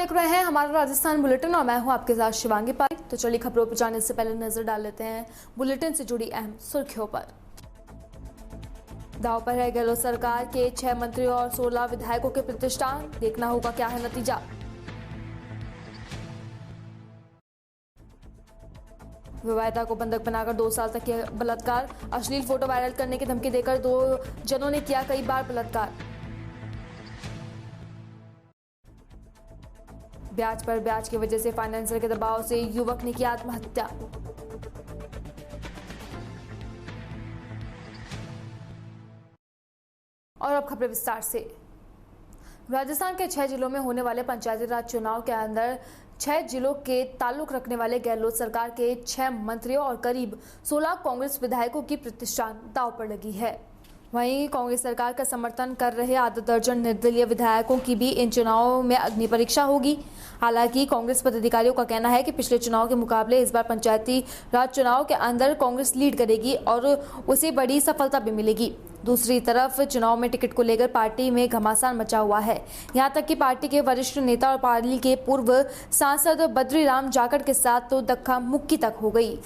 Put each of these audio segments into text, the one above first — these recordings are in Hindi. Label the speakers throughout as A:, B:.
A: देख रहे हैं हमारा राजस्थान बुलेटिन और मैं हूं आपके साथ शिवांगी पाई। तो चलिए खबरों पर जाने से पहले नजर डाल लेते हैं बुलेटिन से जुड़ी अहम सुर्खियों पर। दांव पर है गहलोत सरकार के 6 मंत्रियों और 16 विधायकों के प्रतिष्ठान, देखना होगा क्या है नतीजा। विवाहिता को बंधक बनाकर 2 साल तक किया बलात्कार, अश्लील फोटो वायरल करने की धमकी देकर 2 जनों ने किया कई बार बलात्कार। ब्याज पर ब्याज की वजह से फाइनेंसर के दबाव से युवक ने किया आत्महत्या। और अब खबरें विस्तार से। राजस्थान के 6 जिलों में होने वाले पंचायती राज चुनाव के अंदर 6 जिलों के ताल्लुक रखने वाले गहलोत सरकार के 6 मंत्रियों और करीब 16 कांग्रेस विधायकों की प्रतिष्ठान दांव पर लगी है। वहीं कांग्रेस सरकार का समर्थन कर रहे आधा दर्जन निर्दलीय विधायकों की भी इन चुनावों में अग्नि परीक्षा होगी। हालांकि कांग्रेस पदाधिकारियों का कहना है कि पिछले चुनाव के मुकाबले इस बार पंचायती राज चुनाव के अंदर कांग्रेस लीड करेगी और उसे बड़ी सफलता भी मिलेगी। दूसरी तरफ चुनाव में टिकट को लेकर पार्टी में घमासान मचा हुआ है। यहां तक कि पार्टी के वरिष्ठ नेता और पार्टी के पूर्व सांसद बद्रीराम जाखड़ के साथ तो धक्का मुक्की तक हो गई।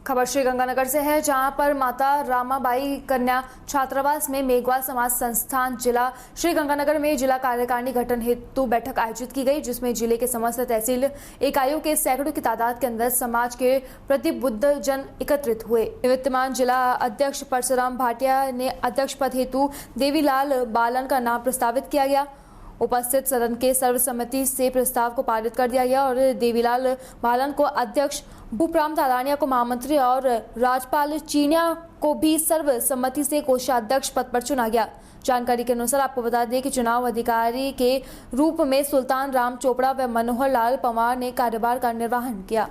A: खबर श्रीगंगानगर से है, जहां पर माता रामाबाई कन्या छात्रावास में मेघवाल समाज संस्थान जिला श्रीगंगानगर में जिला कार्यकारिणी गठन हेतु बैठक आयोजित की गई, जिसमें जिले के समस्त तहसील इकाइयों के सैकड़ों की तादाद के अंदर समाज के प्रतिबद्ध जन एकत्रित हुए। निवर्तमान जिला अध्यक्ष परशुराम भाटिया ने अध्यक्ष पद हेतु देवीलाल बालन का नाम प्रस्तावित किया गया। उपस्थित सदन के सर्वसम्मति से प्रस्ताव को पारित कर दिया गया और देवीलाल बालन को अध्यक्ष, भूपराम तालानिया को महामंत्री और राजपाल चीनिया को भी सर्वसम्मति से कोषाध्यक्ष पद पर चुना गया। जानकारी के अनुसार आपको बता दें कि चुनाव अधिकारी के रूप में सुल्तान राम चोपड़ा व मनोहर लाल पंवार ने कार्यभार का निर्वहन किया।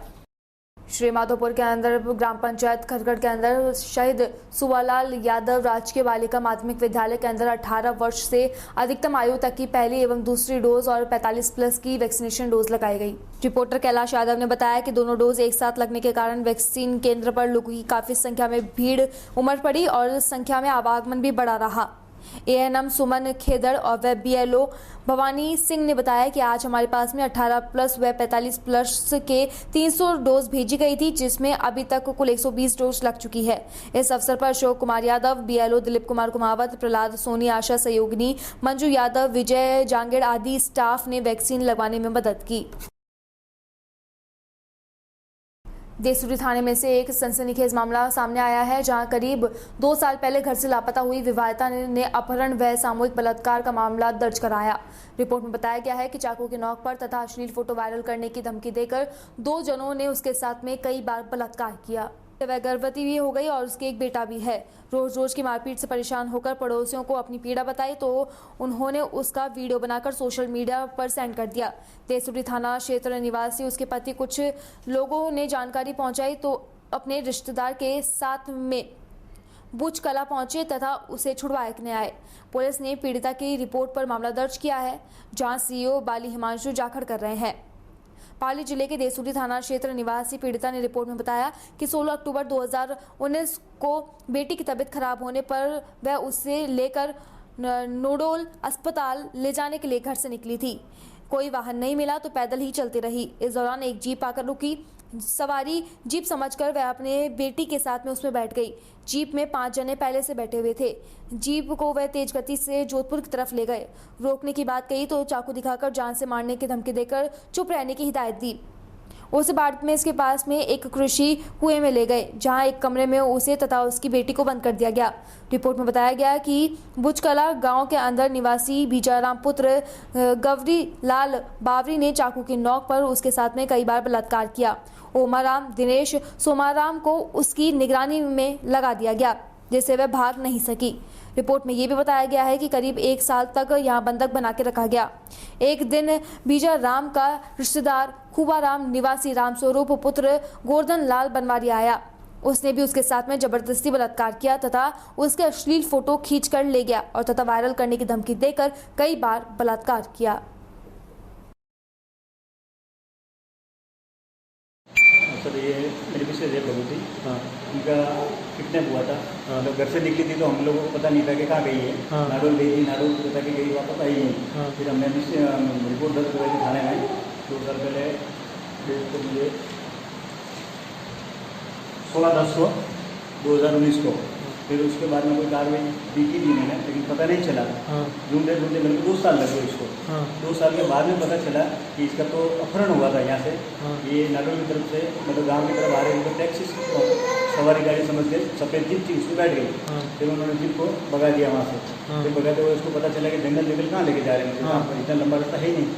A: श्री माधोपुर के अंदर ग्राम पंचायत खरगढ़ के अंदर शहीद सुवालाल यादव राजकीय बालिका माध्यमिक विद्यालय के अंदर 18 वर्ष से अधिकतम आयु तक की पहली एवं दूसरी डोज और 45+ की वैक्सीनेशन डोज लगाई गई। रिपोर्टर कैलाश यादव ने बताया कि दोनों डोज एक साथ लगने के कारण वैक्सीन केंद्र पर लोगों की काफी संख्या में भीड़ उमड़ पड़ी और संख्या में आवागमन भी बढ़ा रहा। एएनएम सुमन खेदड़ और वेब बीएलओ भवानी सिंह ने बताया कि आज हमारे पास में 18+ व 45+ के 300 डोज भेजी गई थी, जिसमें अभी तक कुल 120 डोज लग चुकी है। इस अवसर पर अशोक कुमार यादव, बीएलओ दिलीप कुमार कुमावत, प्रहलाद सोनी, आशा सहयोगिनी, मंजू यादव, विजय जांगेड़ आदि स्टाफ ने वैक्सीन लगवाने में मदद की। देसूरी थाने में से एक सनसनीखेज मामला सामने आया है, जहां करीब 2 साल पहले घर से लापता हुई विवाहिता ने अपहरण व सामूहिक बलात्कार का मामला दर्ज कराया। रिपोर्ट में बताया गया है कि चाकू की नोक पर तथा अश्लील फोटो वायरल करने की धमकी देकर 2 जनों ने उसके साथ में कई बार बलात्कार किया। वह गर्भवती भी हो गई और उसके एक बेटा भी है। रोज रोज की मारपीट से परेशान होकर पड़ोसियों को अपनी पीड़ा बताई तो उन्होंने उसका वीडियो बनाकर सोशल मीडिया पर सेंड कर दिया। देसूरी थाना क्षेत्र निवासी उसके पति कुछ लोगों ने जानकारी पहुंचाई तो अपने रिश्तेदार के साथ में बुच कला पहुंचे तथा उसे छुड़वाने आए। पुलिस ने पीड़िता की रिपोर्ट पर मामला दर्ज किया है, जहां सीओ बाली हिमांशु जाखड़ कर रहे हैं। पाली जिले के देसूरी थाना क्षेत्र निवासी पीड़िता ने रिपोर्ट में बताया कि 16 अक्टूबर 2019 को बेटी की तबीयत खराब होने पर वह उसे लेकर नोडोल अस्पताल ले जाने के लिए घर से निकली थी। कोई वाहन नहीं मिला तो पैदल ही चलती रही। इस दौरान एक जीप आकर रुकी। सवारी जीप समझकर वह अपने बेटी के साथ में उसमें बैठ गई। जीप में 5 जने पहले से बैठे हुए थे। जीप को वह तेज गति से जोधपुर की तरफ ले गए। रोकने की बात कही तो चाकू दिखाकर जान से मारने की धमकी देकर चुप रहने की हिदायत दी। उसे बाद में इसके पास में एक कृषि कुएं में ले गए, जहां एक कमरे में उसे तथा उसकी बेटी को बंद कर दिया गया। रिपोर्ट में बताया गया कि बुचकला गांव के अंदर निवासी बीजाराम पुत्र गवरी लाल बावरी ने चाकू की नोक पर उसके साथ में कई बार बलात्कार किया। ओमाराम दिनेश सोमाराम को उसकी निगरानी में लगा दिया गया, जिससे वह भाग नहीं सकी। रिपोर्ट में यह भी बताया गया है कि करीब 1 साल तक यहां बंधक बना के रखा गया। एक दिन बीजा राम का रिश्तेदार खुबाराम निवासी रामस्वरूप पुत्र गोवर्धन लाल बनवारी आया। उसने भी उसके साथ में जबरदस्ती बलात्कार किया तथा उसके अश्लील फोटो खींचकर ले गया और तथा वायरल करने की धमकी देकर कई बार बलात्कार किया।
B: सर ये मेरे मिसेज है प्रभु जी, उनका किडनैप हुआ था। मतलब घर से निकली थी तो हम लोगों को पता नहीं था कि कहाँ गई है। नाडोल गई थी, नाडोल को पता कि गई, वापस आई नहीं। फिर हमने रिपोर्ट दर्ज करवाई थी थाने में 2 साल पहले, तो मुझे 16/10/2019 को। फिर उसके बाद में कोई कार्रवाई भी की थी मैंने, लेकिन पता नहीं चला। ढूंढते ढूंढते मेरे को 2 साल लगे इसको। 2 साल के बाद में पता चला कि इसका तो अपहरण हुआ था यहाँ से। ये नाडोल की तरफ से, मतलब गांव की तरफ आ रहे थे, टैक्सी सवारी गाड़ी समझ के सफ़ेद जीप थी, उसमें बैठ गई। फिर उन्होंने जीप को भगा दिया वहाँ से। फिर भगाते हुए उसको पता चला कि जंगल कहाँ लेके जा रहे हैं, इतना लंबा रास्ता है ही नहीं।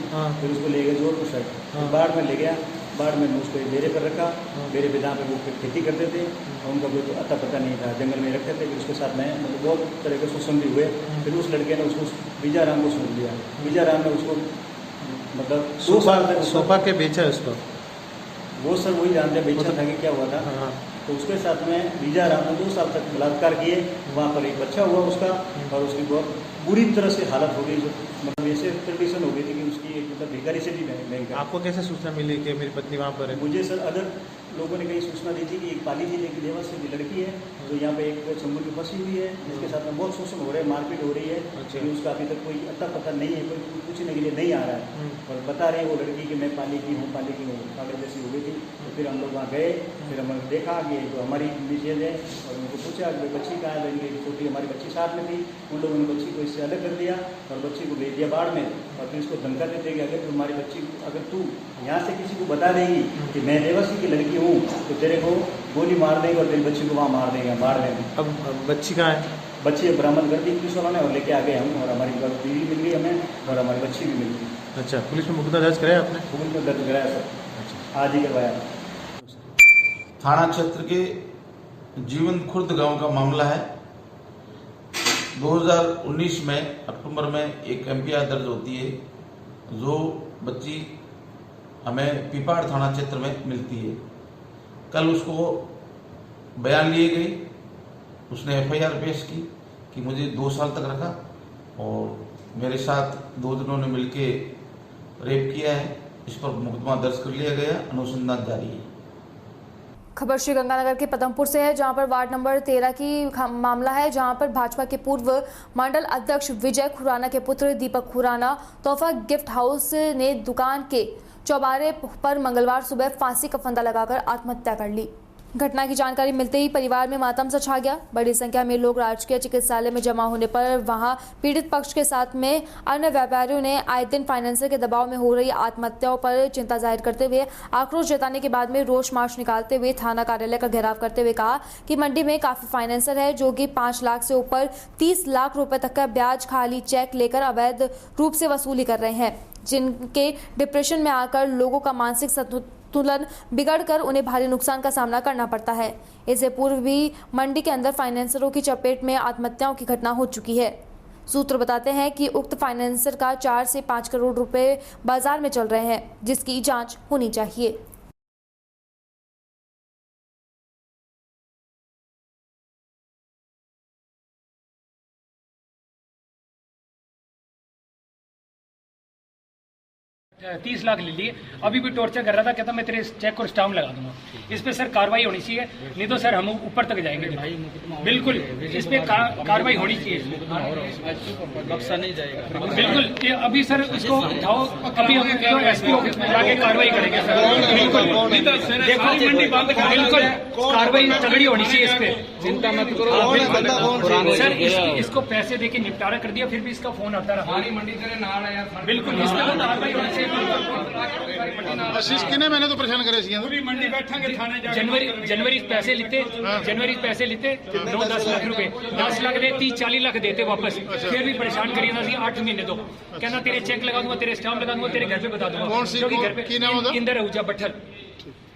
B: फिर उसको ले गए जोधपुर साइड, बाढ़ में ले गया। बाढ़ में उसको डेरे पर रखा। डेरे पे जहाँ पे वो खेती करते थे और उनका कोई अता पता नहीं था, जंगल में रखते थे। फिर उसके साथ में मतलब बहुत तरह के शोषण भी हुए। फिर उस लड़के ने उसको विजयराम को सौंप दिया। विजयराम ने उसको मतलब 2 साल तक
C: सौंपा के बेचा उसको,
B: वो सर वही जानते बेचा था कि क्या हुआ था। तो उसके साथ में विजयराम ने 2 साल तक बलात्कार किए। वहाँ पर एक बच्चा हुआ उसका, और उसकी बहुत बुरी तरह से हालत हो गई, जो मतलब ऐसे कंडीशन हो गई थी कि उसकी एक मतलब भिखारी से भी भयंकर।
C: आपको कैसे सूचना मिली कि मेरी पत्नी वहाँ पर है?
B: मुझे सर अगर लोगों ने कहीं सूचना दी थी कि एक पाली जिले की देवास से लड़की है, तो यहाँ पे एक चंबू की फंसी हुई है, जिसके साथ में बहुत शोषण हो रहा है, मारपीट हो रही है। लेकिन उसका अभी तक कोई अता पता नहीं है, कोई पूछने के लिए नहीं आ रहा है। और बता रही है वो लड़की कि मैं पाली की हूँ, पाली की हूँ, पागल जैसी हो गई थी। तो फिर हम लोग वहाँ गए। फिर हमने देखा कि तो हमारी मिसेज है, और उनको पूछा कि बच्ची कहाँ है। इनकी छोटी हमारी बच्ची साथ में थी। उन लोगों ने बच्ची को इससे अलग कर दिया और बच्ची को भेज दिया बाढ़ में। और फिर इसको धमका देते कि अगर तुम्हारी बच्ची, अगर तू यहाँ से किसी को बता देगी कि मैं देवासी की लड़की हूँ, तो तेरे को गोली मार देंगे और तेरी बच्ची को वहाँ मार देंगे बाढ़ में।
C: अब बच्ची कहाँ है?
B: बच्ची बरामद कर दी पुलिस वालों ने और लेके आ गए हम, और हमारी बीवी मिल गई हमें, और हमारी बच्ची भी मिल गई।
C: अच्छा, पुलिस में मुकदमा दर्ज कराया आपने?
B: पुलिस में दर्ज कराया सर। अच्छा, आज ही करवाया।
D: थाना क्षेत्र के जीवन खुर्द गांव का मामला है। 2019 में अक्टूबर में एक एफआईआर दर्ज होती है, जो बच्ची हमें पीपाड़ थाना क्षेत्र में मिलती है। कल उसको बयान लिए गए, उसने एफआईआर पेश की कि मुझे 2 साल तक रखा और मेरे साथ 2 दिनों ने मिलके रेप किया है। इस पर मुकदमा दर्ज कर लिया गया, अनुसंधान जारी है।
A: खबर श्रीगंगानगर के पदमपुर से है, जहां पर वार्ड नंबर 13 की मामला है, जहां पर भाजपा के पूर्व मंडल अध्यक्ष विजय खुराना के पुत्र दीपक खुराना तोहफा गिफ्ट हाउस ने दुकान के चौबारे पर मंगलवार सुबह फांसी का फंदा लगाकर आत्महत्या कर ली। घटना की जानकारी मिलते ही परिवार में मातम सा छा गया। बड़ी संख्या में लोग राजकीय चिकित्सालय में जमा होने पर वहां पीड़ित पक्ष के साथ में अन्य व्यापारियों ने आए दिन फाइनेंसर के दबाव में हो रही आत्महत्याओं पर चिंता जाहिर करते हुए आक्रोश जताने के बाद में रोष मार्च निकालते हुए थाना कार्यालय का घेराव करते हुए कहा कि मंडी में काफी फाइनेंसर है जो कि 5 लाख से ऊपर 30 लाख रुपए तक का ब्याज खाली चेक लेकर अवैध रूप से वसूली कर रहे हैं, जिनके डिप्रेशन में आकर लोगों का मानसिक संतुलन बिगड़कर उन्हें भारी नुकसान का सामना करना पड़ता है। इससे पूर्व भी मंडी के अंदर फाइनेंसरों की चपेट में आत्महत्याओं की घटना हो चुकी है। सूत्र बताते हैं कि उक्त फाइनेंसर का 4 से 5 करोड़ रुपए बाजार में चल रहे हैं, जिसकी जांच होनी चाहिए।
E: $30 लाख ले लिए, अभी भी टॉर्चर कर रहा था, कहता मैं तेरे चेक और स्टाम्प लगा दूंगा। इस पे सर कार्रवाई होनी चाहिए, नहीं तो सर हम ऊपर तक जाएंगे। बिल्कुल इस पे कार्रवाई होनी चाहिए,
F: बख्शा नहीं जाएगा।
E: बिल्कुल। अभी सर इसको उठाओ, अभी हम एसपी ऑफिस में जाके कार्रवाई करेंगे सर। बिल्कुल देखो, बिल्कुल कार्रवाई तगड़ी होनी चाहिए इस पे,
F: चिंता मत करो
E: सर। इसको पैसे दे के निपटारा कर दिया, फिर भी इसका फोन आता रहा। बिल्कुल इस पे कार्रवाई होनी चाहिए।
G: आशीष किने मैंने तो परेशान करे
E: पूरी मंडी बैठेंगे थाने जाके। जनवरी पैसे लेते 9-10 लाख रुपए, 10 लाख दे 30-40 लाख देते वापस, फिर भी परेशान करिए ना 8 महीने तो कहना तेरे चेक लगा दूंगा, तेरे स्टाम्प लगा दूंगा, तेरे घर पे बता दूंगा। क्योंकि घर पे इंदर आहूजा भट्ठल।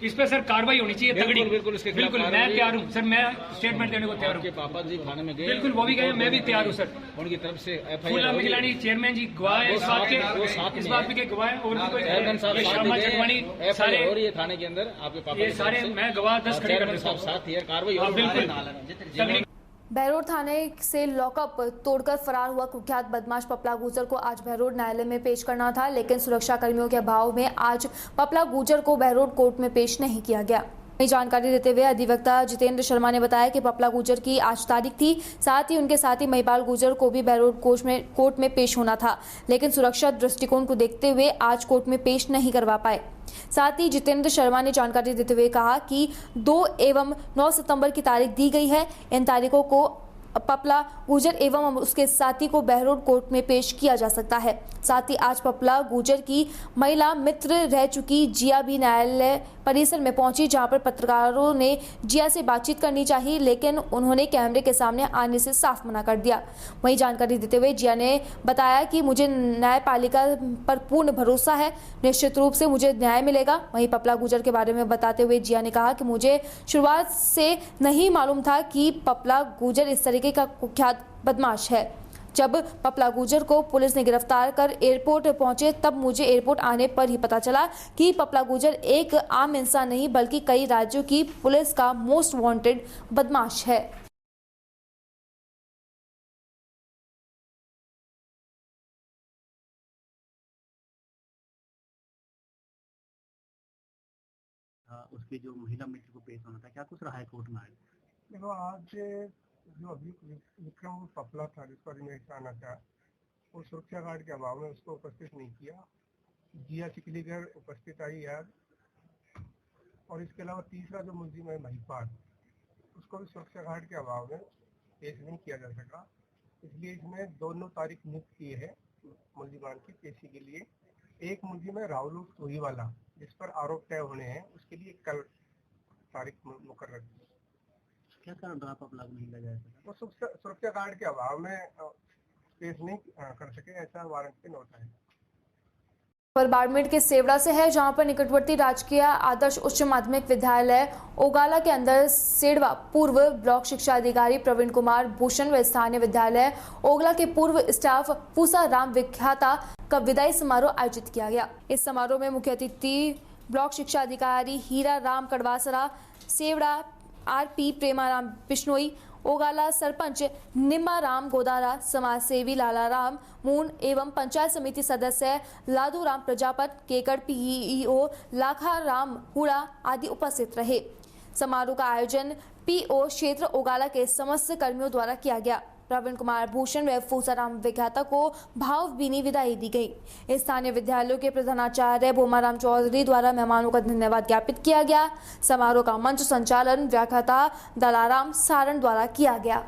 E: इस पे सर कार्रवाई होनी चाहिए तगड़ी। बिल्कुल मैं तैयार हूँ सर, मैं स्टेटमेंट देने को तैयार हूँ।
F: पापा जी थाने में गए,
E: बिल्कुल वो भी गए, मैं भी तैयार हूँ सर।
F: उनकी तरफ से
E: फूला मिगलानी चेयरमैन जी गवाह है इस बात के, इस बात के गवाह है। और भी कोई श्यामा चटवानी सारे
F: हो रही है थाने के अंदर, आपके पापा
E: ये सारे मैं गवाह 10 खड़े कर देता हूँ।
F: साथ ही कार्रवाई
E: बिल्कुल।
A: बहरोड थाने से लॉकअप तोड़कर फरार हुआ कुख्यात बदमाश पपला गुजर को आज बहरोड न्यायालय में पेश करना था, लेकिन सुरक्षा कर्मियों के अभाव में आज पपला गुजर को बहरोड कोर्ट में पेश नहीं किया गया। वहीं जानकारी देते हुए अधिवक्ता जितेंद्र शर्मा ने बताया कि पपला गुर्जर की आज तारीख थी, साथ ही उनके साथी महिपाल गुर्जर को भी बहरोड कोर्ट में पेश होना था, लेकिन सुरक्षा दृष्टिकोण को देखते हुए आज कोर्ट में पेश नहीं करवा पाए। साथ ही जितेंद्र शर्मा ने जानकारी देते हुए कहा कि 2 एवं 9 सितंबर की तारीख दी गई है। इन तारीखों को पपला गुर्जर एवं उसके साथी को बहरोड कोर्ट में पेश किया जा सकता है। साथ ही आज पपला गुर्जर की महिला मित्र रह चुकी जिया भी न्यायालय परिसर में पहुंची, जहां पर पत्रकारों ने जिया से बातचीत करनी चाहिए, लेकिन उन्होंने कैमरे के सामने आने से साफ मना कर दिया। वहीं जानकारी देते हुए जिया ने बताया कि मुझे न्यायपालिका पर पूर्ण भरोसा है, निश्चित रूप से मुझे न्याय मिलेगा। वहीं पपला गुर्जर के बारे में बताते हुए जिया ने कहा कि मुझे शुरुआत से नहीं मालूम था कि पपला गुर्जर इस तरीके का कुख्यात बदमाश है। जब पपला गुर्जर को पुलिस ने गिरफ्तार कर एयरपोर्ट पहुंचे, तब मुझे एयरपोर्ट आने पर ही पता चला कि पपला गुर्जर एक आम इंसान नहीं बल्कि कई राज्यों की पुलिस का मोस्ट वांटेड बदमाश है।
B: उसके जो महिला मित्र को पेश होना था, क्या कुछ रहा है कोर्ट में?
H: देखो, आज जो अभी विक्रम पपला था जिस पर इन्हें आना था, वो सुरक्षा गार्ड के अभाव में उसको उपस्थित नहीं किया। जिया चिकलीगर उपस्थित आई है, और इसके अलावा तीसरा जो मुलजिम है महिपाल, उसको भी सुरक्षा गार्ड के अभाव में पेश नहीं किया जा सका। इसलिए इसमें दोनों तारीख नियुक्त किए हैं मुलजिमान की पेशी के लिए। एक मुलजिम है राहुल सोहीवाला, जिस पर आरोप तय होने हैं, उसके लिए कल तारीख मुकर्रर की।
B: क्या कारण रहा पपला को नहीं लगाया?
H: वो सुरक्षा गार्ड के अभाव में पेश नहीं कर सके, ऐसा वारंट पे नोट है।
A: पर बाड़मेर के सेवड़ा से है, जहां पर निकटवर्ती राजकीय आदर्श उच्च माध्यमिक विद्यालय ओगाला के अंदर सेड़वा पूर्व ब्लॉक शिक्षा अधिकारी प्रवीण कुमार भूषण व स्थानीय विद्यालय ओगला के पूर्व स्टाफ पूसा राम विख्याता का विदाई समारोह आयोजित किया गया। इस समारोह में मुख्य अतिथि ब्लॉक शिक्षा अधिकारी हीरा राम कड़वासरा, सेवड़ा आरपी प्रेमाराम बिश्नोई, ओगाला सरपंच निम्बाराम गोदारा, समाज सेवी लालाराम मून एवं पंचायत समिति सदस्य लादूराम प्रजापत, केकड़ पीईओ लाखा राम हुड़ा आदि उपस्थित रहे। समारोह का आयोजन पीओ क्षेत्र ओगाला के समस्त कर्मियों द्वारा किया गया। प्रवीण कुमार भूषण व पूसाराम विख्याता को भावभीनी विदाई दी गई। स्थानीय विद्यालयों के प्रधानाचार्य भोमाराम चौधरी द्वारा मेहमानों का धन्यवाद ज्ञापित किया गया। समारोह का मंच संचालन व्याख्याता दलाराम सारण द्वारा किया गया।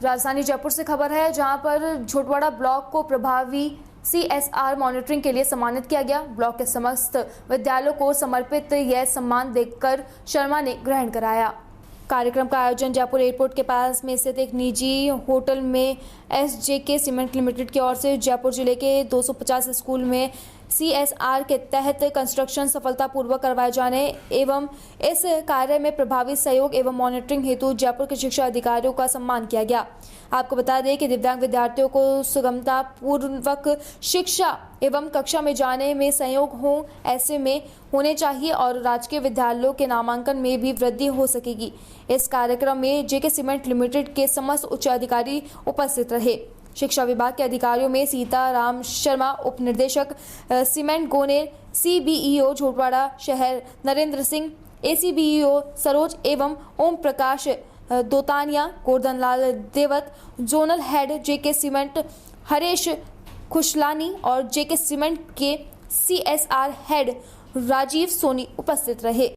A: राजधानी जयपुर से खबर है, जहां पर झोटवाड़ा ब्लॉक को प्रभावी CSR मॉनिटरिंग के लिए सम्मानित किया गया। ब्लॉक के समस्त विद्यालयों को समर्पित यह सम्मान देखकर शर्मा ने ग्रहण कराया। कार्यक्रम का आयोजन जयपुर एयरपोर्ट के पास में स्थित एक निजी होटल में SJK सीमेंट लिमिटेड की ओर से जयपुर जिले के 250 स्कूल में CSR के तहत कंस्ट्रक्शन सफलतापूर्वक करवाए जाने एवं इस कार्य में प्रभावी सहयोग एवं मॉनिटरिंग हेतु जयपुर के शिक्षा अधिकारियों का सम्मान किया गया। आपको बता दें कि दिव्यांग विद्यार्थियों को सुगमता पूर्वक शिक्षा एवं कक्षा में जाने में सहयोग हो, ऐसे में होने चाहिए और राजकीय विद्यालयों के नामांकन में भी वृद्धि हो सकेगी। इस कार्यक्रम में JK सीमेंट लिमिटेड के समस्त उच्च अधिकारी उपस्थित रहे। शिक्षा विभाग के अधिकारियों में सीताराम शर्मा उप निदेशक सीमेंट गोनेर, CBEO झोटवाड़ा शहर नरेंद्र सिंह, ACBEO सरोज एवं ओम प्रकाश दोतानिया, गोर्धनलाल देवत, zonal head JK cement Haresh Khushlani और JK सीमेंट के CSR हेड राजीव सोनी उपस्थित रहे।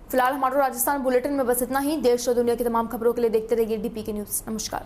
A: फिलहाल हमारा राजस्थान बुलेटिन में बस इतना ही। देश और दुनिया की तमाम खबरों के लिए देखते रहिए DPK न्यूज़। नमस्कार।